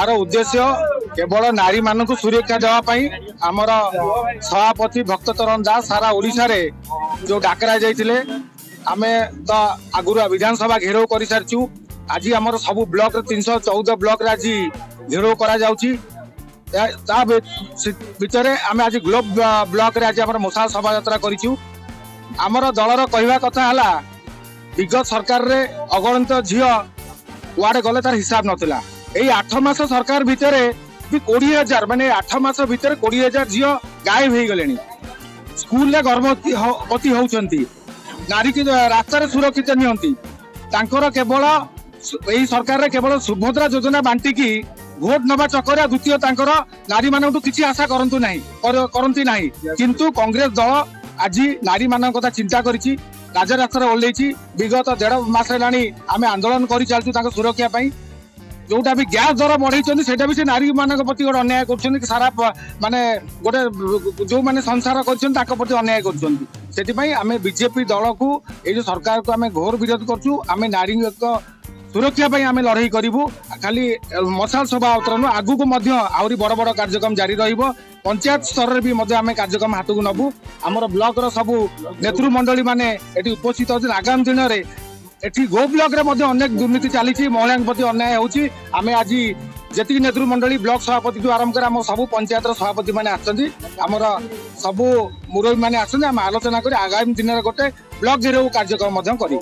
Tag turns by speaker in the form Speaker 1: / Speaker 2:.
Speaker 1: यार उद्देश्य केवल नारी मान सुरक्षा देवाई आमर सभापति भक्तचरण दास सारा ओडिशा रे जो डाकरा जाइए आम तो आगुरी विधानसभा घेराव कर सारी आज आमर सब ब्लॉक 314 ब्लॉक आज घेराव करा भितर आम आज ग्लोब ब्लॉक रे आज आम मशाल शोभा यात्रा करमर दलर कहवा कथा है विगत सरकार रे अगणित झील वार्ड गले तार हिसाब नाला यही 8 मास सरकार भितर भी 20,000 माने 8 मास भितर 20,000 झील गायब हो गले स्कूल गर्भवती होती नारी की रास्तार सुरक्षित नियंती केवल यही सरकार केवल सुभद्रा योजना बांटिकी भोट नवा चक्कर द्वितीय नारी मान किसी आशा करती ना किंतु कांग्रेस दल आज नारी मान कथा चिंता करी राजरास्तार ओल्लैची विगत 1.5 मास आम आंदोलन कर चलु सुरक्षा जोटा भी गैस दर बढ़ई से भी नारी मान प्रति गोटे अन्याय कर सारा माने गोटे जो मैंने संसार कर अन्याय कर बीजेपी दल को ये सरकार को आम घोर विरोध करें नारी सुरक्षा आम लड़ाई करूँ खाली मशाल शोभा अवतरण आगू को आहरी बड़ बड़ कार्यक्रम जारी पंचायत स्तर में भी आम कार्यक्रम हाथ को नबू आमर ब्लॉक सब नेतृमंडली माने एटी उपस्थित होती आगामी दिन में एटी गो ब्लॉक रे अनेक दुर्नीति चली महिला प्रति अन्याय होची आमे आज जी नेतृमंडली ब्लॉक सभापति आरंभ कर आम सब पंचायत सभापति मैंने आमर सब मुरबी मैंने आम आलोचना कर आगामी दिन में गोटे ब्लॉक घेराव कार्यक्रम करूँ।